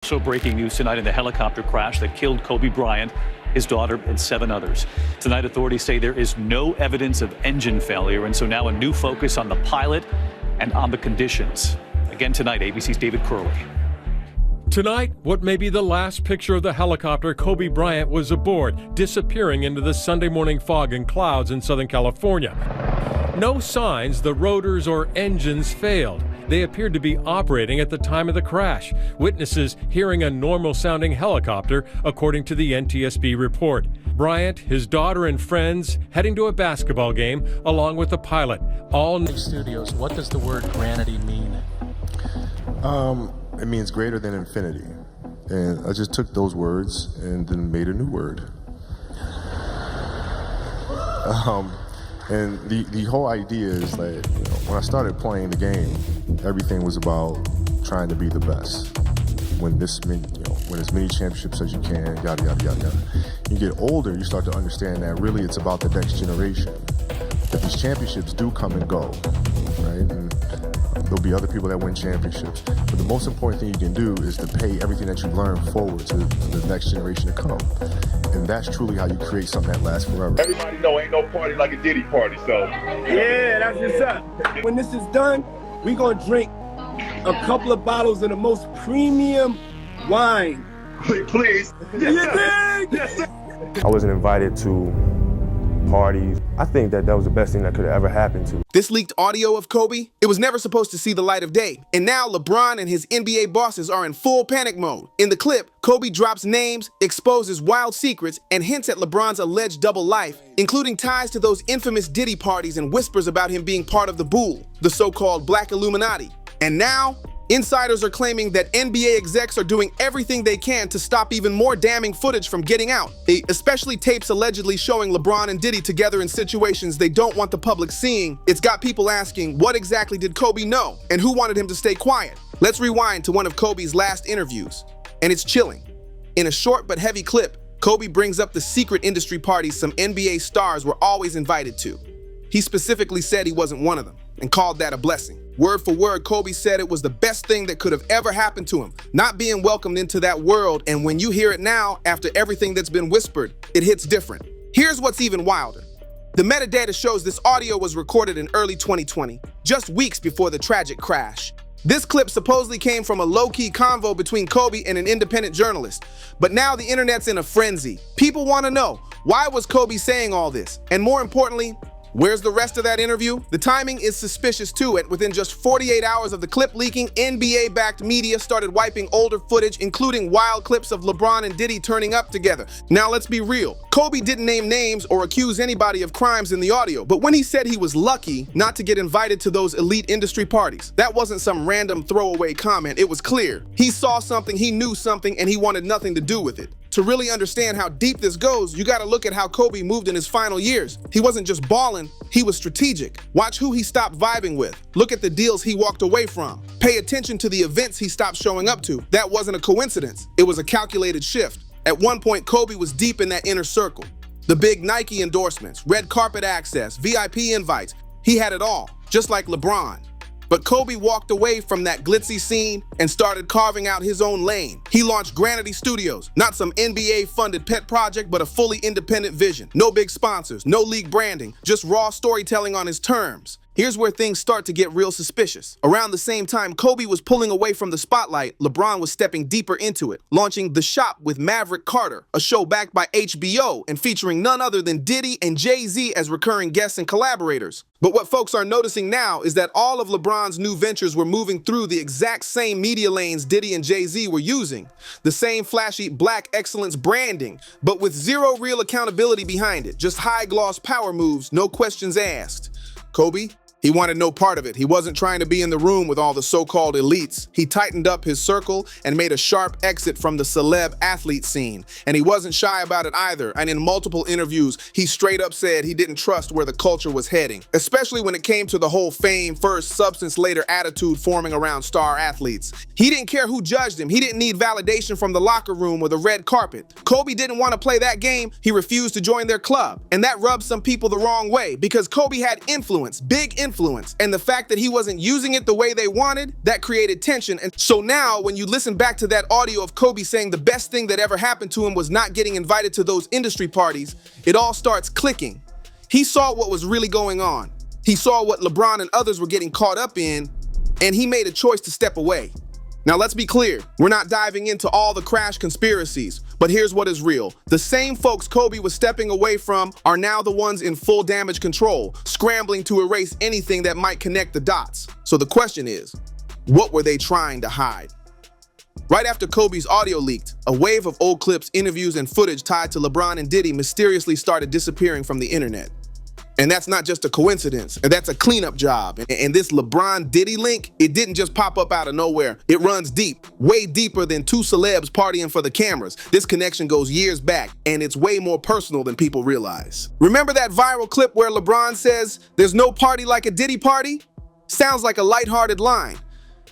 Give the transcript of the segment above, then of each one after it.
So breaking news tonight in the helicopter crash that killed Kobe Bryant, his daughter, and 7 others. Tonight, authorities say there is no evidence of engine failure, and so now a new focus on the pilot and on the conditions. Again tonight, ABC's David Curley. Tonight, what may be the last picture of the helicopter Kobe Bryant was aboard, disappearing into the Sunday morning fog and clouds in Southern California. No signs the rotors or engines failed. They appeared to be operating at the time of the crash. Witnesses hearing a normal-sounding helicopter, according to the NTSB report. Bryant, his daughter, and friends heading to a basketball game, along with the pilot. All studios. What does the word granity mean? It means greater than infinity. And I just took those words and then made a new word. And the whole idea is that, when I started playing the game, everything was about trying to be the best. Win as many championships as you can, yada, yada, yada, yada. You get older, you start to understand that really it's about the next generation. That these championships do come and go, right? And there'll be other people that win championships. But the most important thing you can do is to pay everything that you learn forward to the next generation to come. And that's truly how you create something that lasts forever. Everybody know ain't no party like a Diddy party, so. Yeah, that's what's up. When this is done, we gonna drink a couple of bottles of the most premium wine. Please. Yes, sir. I wasn't invited to parties. I think that was the best thing that could have ever happened to me. This leaked audio of Kobe, it was never supposed to see the light of day. And now LeBron and his NBA bosses are in full panic mode. In the clip, Kobe drops names, exposes wild secrets, and hints at LeBron's alleged double life, including ties to those infamous Diddy parties and whispers about him being part of the Bull, the so-called Black Illuminati. And now, insiders are claiming that NBA execs are doing everything they can to stop even more damning footage from getting out, especially tapes allegedly showing LeBron and Diddy together in situations they don't want the public seeing. It's got people asking, what exactly did Kobe know, and who wanted him to stay quiet? Let's rewind to one of Kobe's last interviews, and it's chilling. In a short but heavy clip, Kobe brings up the secret industry parties some NBA stars were always invited to. He specifically said he wasn't one of them, and called that a blessing. Word for word, Kobe said it was the best thing that could have ever happened to him, not being welcomed into that world, and when you hear it now, after everything that's been whispered, it hits different. Here's what's even wilder. The metadata shows this audio was recorded in early 2020, just weeks before the tragic crash. This clip supposedly came from a low-key convo between Kobe and an independent journalist, but now the internet's in a frenzy. People want to know, why was Kobe saying all this? And more importantly, where's the rest of that interview? The timing is suspicious too. Within just 48 hours of the clip leaking, NBA-backed media started wiping older footage, including wild clips of LeBron and Diddy turning up together. Now let's be real. Kobe didn't name names or accuse anybody of crimes in the audio, but when he said he was lucky not to get invited to those elite industry parties, that wasn't some random throwaway comment. It was clear. He saw something, he knew something, and he wanted nothing to do with it. To really understand how deep this goes, you gotta look at how Kobe moved in his final years. He wasn't just balling, he was strategic. Watch who he stopped vibing with. Look at the deals he walked away from. Pay attention to the events he stopped showing up to. That wasn't a coincidence. It was a calculated shift. At one point, Kobe was deep in that inner circle. The big Nike endorsements, red carpet access, VIP invites. He had it all, just like LeBron. But Kobe walked away from that glitzy scene and started carving out his own lane. He launched Granity Studios, not some NBA-funded pet project, but a fully independent vision. No big sponsors, no league branding, just raw storytelling on his terms. Here's where things start to get real suspicious. Around the same time Kobe was pulling away from the spotlight, LeBron was stepping deeper into it, launching The Shop with Maverick Carter, a show backed by HBO and featuring none other than Diddy and Jay-Z as recurring guests and collaborators. But what folks are noticing now is that all of LeBron's new ventures were moving through the exact same media lanes Diddy and Jay-Z were using. The same flashy black excellence branding, but with zero real accountability behind it. Just high-gloss power moves, no questions asked. Kobe? He wanted no part of it. He wasn't trying to be in the room with all the so-called elites. He tightened up his circle and made a sharp exit from the celeb athlete scene. And he wasn't shy about it either. And in multiple interviews, he straight up said he didn't trust where the culture was heading, especially when it came to the whole fame first, substance later attitude forming around star athletes. He didn't care who judged him. He didn't need validation from the locker room or the red carpet. Kobe didn't want to play that game. He refused to join their club. And that rubbed some people the wrong way because Kobe had influence, big influence influence, and the fact that he wasn't using it the way they wanted, that created tension. And so now, when you listen back to that audio of Kobe saying the best thing that ever happened to him was not getting invited to those industry parties, it all starts clicking. He saw what was really going on. He saw what LeBron and others were getting caught up in, and he made a choice to step away. Now let's be clear, we're not diving into all the crash conspiracies, but here's what is real. The same folks Kobe was stepping away from are now the ones in full damage control, scrambling to erase anything that might connect the dots. So the question is, what were they trying to hide? Right after Kobe's audio leaked, a wave of old clips, interviews, and footage tied to LeBron and Diddy mysteriously started disappearing from the internet. And that's not just a coincidence, and that's a cleanup job. And this LeBron Diddy link, it didn't just pop up out of nowhere. It runs deep, way deeper than two celebs partying for the cameras. This connection goes years back, and it's way more personal than people realize. Remember that viral clip where LeBron says, "There's no party like a Diddy party"? Sounds like a lighthearted line.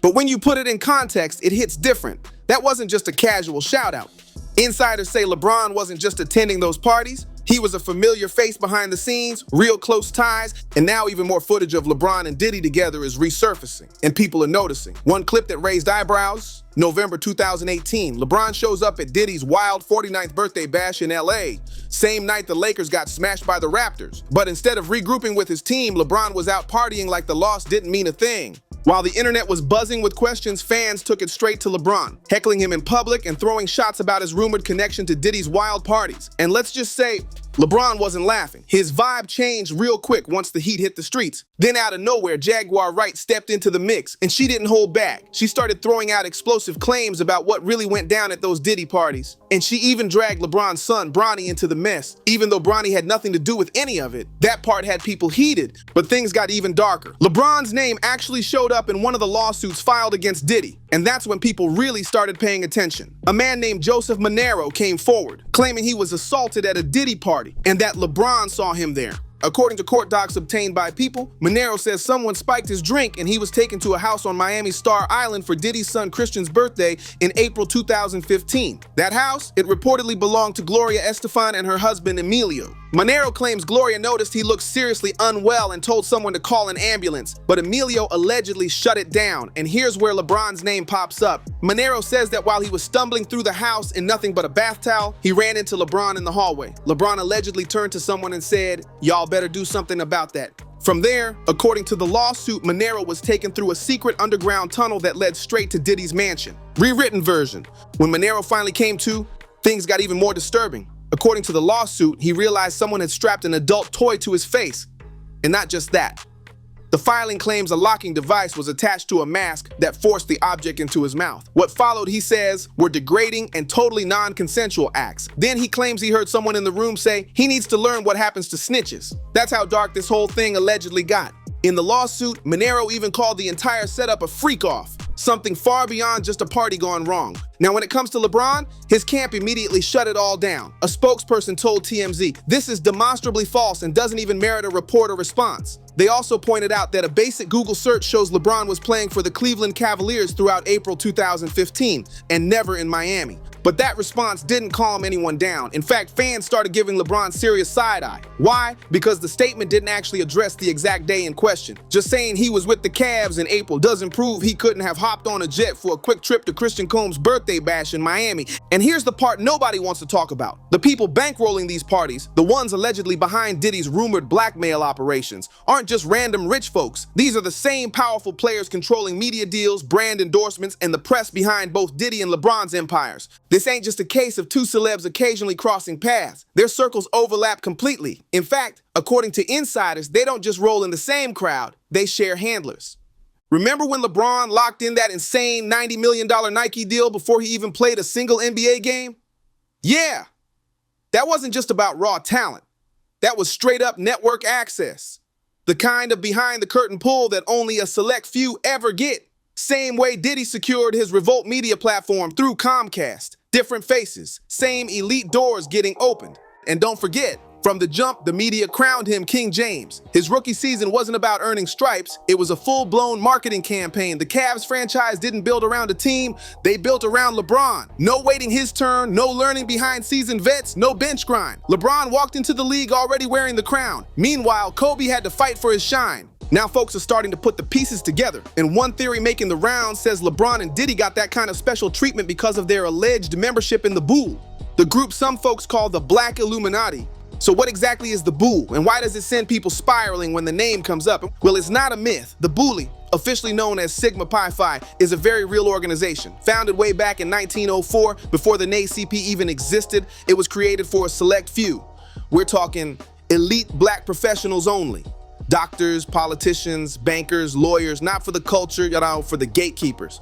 But when you put it in context, it hits different. That wasn't just a casual shout out. Insiders say LeBron wasn't just attending those parties. He was a familiar face behind the scenes, real close ties, and now even more footage of LeBron and Diddy together is resurfacing, and people are noticing. One clip that raised eyebrows, November 2018, LeBron shows up at Diddy's wild 49th birthday bash in LA. Same night the Lakers got smashed by the Raptors. But instead of regrouping with his team, LeBron was out partying like the loss didn't mean a thing. While the internet was buzzing with questions, fans took it straight to LeBron, heckling him in public and throwing shots about his rumored connection to Diddy's wild parties. And let's just say, LeBron wasn't laughing. His vibe changed real quick once the heat hit the streets. Then out of nowhere, Jaguar Wright stepped into the mix, and she didn't hold back. She started throwing out explosive claims about what really went down at those Diddy parties. And she even dragged LeBron's son, Bronny, into the mess. Even though Bronny had nothing to do with any of it, that part had people heated. But things got even darker. LeBron's name actually showed up in one of the lawsuits filed against Diddy. And that's when people really started paying attention. A man named Joseph Monero came forward, claiming he was assaulted at a Diddy party and that LeBron saw him there. According to court docs obtained by People, Monero says someone spiked his drink and he was taken to a house on Miami's Star Island for Diddy's son Christian's birthday in April 2015. That house, it reportedly belonged to Gloria Estefan and her husband Emilio. Monero claims Gloria noticed he looked seriously unwell and told someone to call an ambulance, but Emilio allegedly shut it down, and here's where LeBron's name pops up. Monero says that while he was stumbling through the house in nothing but a bath towel, he ran into LeBron in the hallway. LeBron allegedly turned to someone and said, "Y'all better do something about that." From there, according to the lawsuit, Monero was taken through a secret underground tunnel that led straight to Diddy's mansion. Rewritten version. When Monero finally came to, things got even more disturbing. According to the lawsuit, he realized someone had strapped an adult toy to his face. And not just that. The filing claims a locking device was attached to a mask that forced the object into his mouth. What followed, he says, were degrading and totally non-consensual acts. Then he claims he heard someone in the room say he needs to learn what happens to snitches. That's how dark this whole thing allegedly got. In the lawsuit, Monero even called the entire setup a freak-off, something far beyond just a party gone wrong. Now, when it comes to LeBron, his camp immediately shut it all down. A spokesperson told TMZ, "This is demonstrably false and doesn't even merit a report or response." They also pointed out that a basic Google search shows LeBron was playing for the Cleveland Cavaliers throughout April 2015 and never in Miami. But that response didn't calm anyone down. In fact, fans started giving LeBron serious side-eye. Why? Because the statement didn't actually address the exact day in question. Just saying he was with the Cavs in April doesn't prove he couldn't have hopped on a jet for a quick trip to Christian Combs' birthday bash in Miami. And here's the part nobody wants to talk about. The people bankrolling these parties, the ones allegedly behind Diddy's rumored blackmail operations, aren't just random rich folks. These are the same powerful players controlling media deals, brand endorsements, and the press behind both Diddy and LeBron's empires. This ain't just a case of two celebs occasionally crossing paths. Their circles overlap completely. In fact, according to insiders, they don't just roll in the same crowd, they share handlers. Remember when LeBron locked in that insane $90 million Nike deal before he even played a single NBA game? Yeah, that wasn't just about raw talent. That was straight up network access. The kind of behind the curtain pull that only a select few ever get. Same way Diddy secured his Revolt media platform through Comcast. Different faces, same elite doors getting opened. And don't forget, from the jump, the media crowned him King James. His rookie season wasn't about earning stripes, it was a full-blown marketing campaign. The Cavs franchise didn't build around a team, they built around LeBron. No waiting his turn, no learning behind seasoned vets, no bench grind. LeBron walked into the league already wearing the crown. Meanwhile, Kobe had to fight for his shine. Now folks are starting to put the pieces together, and one theory making the rounds says LeBron and Diddy got that kind of special treatment because of their alleged membership in the Bull, the group some folks call the Black Illuminati. So what exactly is the Bull, and why does it send people spiraling when the name comes up? Well, it's not a myth. The Bully, officially known as Sigma Pi Phi, is a very real organization. Founded way back in 1904, before the NAACP even existed, it was created for a select few. We're talking elite black professionals only. Doctors, politicians, bankers, lawyers, not for the culture, for the gatekeepers.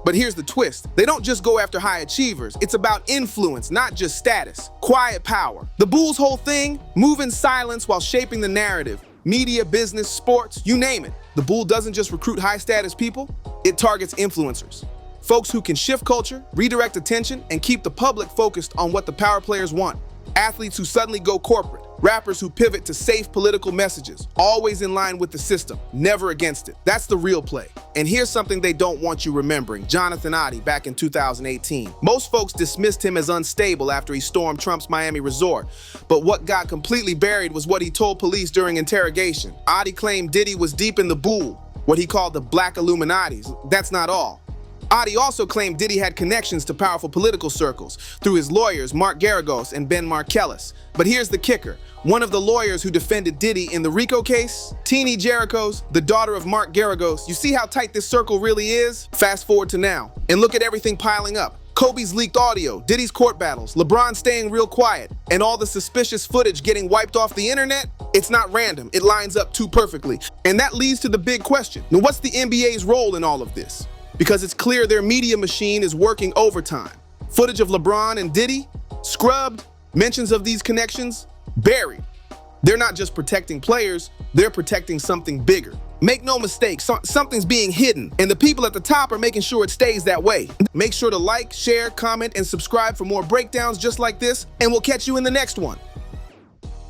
But here's the twist. They don't just go after high achievers. It's about influence, not just status. Quiet power. The Bulls' whole thing, move in silence while shaping the narrative. Media, business, sports, you name it. The Bull doesn't just recruit high-status people, it targets influencers. Folks who can shift culture, redirect attention, and keep the public focused on what the power players want. Athletes who suddenly go corporate. Rappers who pivot to safe political messages, always in line with the system, never against it. That's the real play. And here's something they don't want you remembering. Jonathan Oddie back in 2018. Most folks dismissed him as unstable after he stormed Trump's Miami resort. But what got completely buried was what he told police during interrogation. Oddie claimed Diddy was deep in the Bull, what he called the Black Illuminatis. That's not all. Oddie also claimed Diddy had connections to powerful political circles through his lawyers, Mark Garagos and Ben Markellis. But here's the kicker. One of the lawyers who defended Diddy in the RICO case, Teenie Jericho's, the daughter of Mark Garagos. You see how tight this circle really is? Fast forward to now, and look at everything piling up. Kobe's leaked audio, Diddy's court battles, LeBron staying real quiet, and all the suspicious footage getting wiped off the internet. It's not random, it lines up too perfectly. And that leads to the big question. Now, what's the NBA's role in all of this? Because it's clear their media machine is working overtime. Footage of LeBron and Diddy, scrubbed, mentions of these connections, buried. They're not just protecting players, they're protecting something bigger. Make no mistake, something's being hidden, and the people at the top are making sure it stays that way. Make sure to like, share, comment, and subscribe for more breakdowns just like this, and we'll catch you in the next one.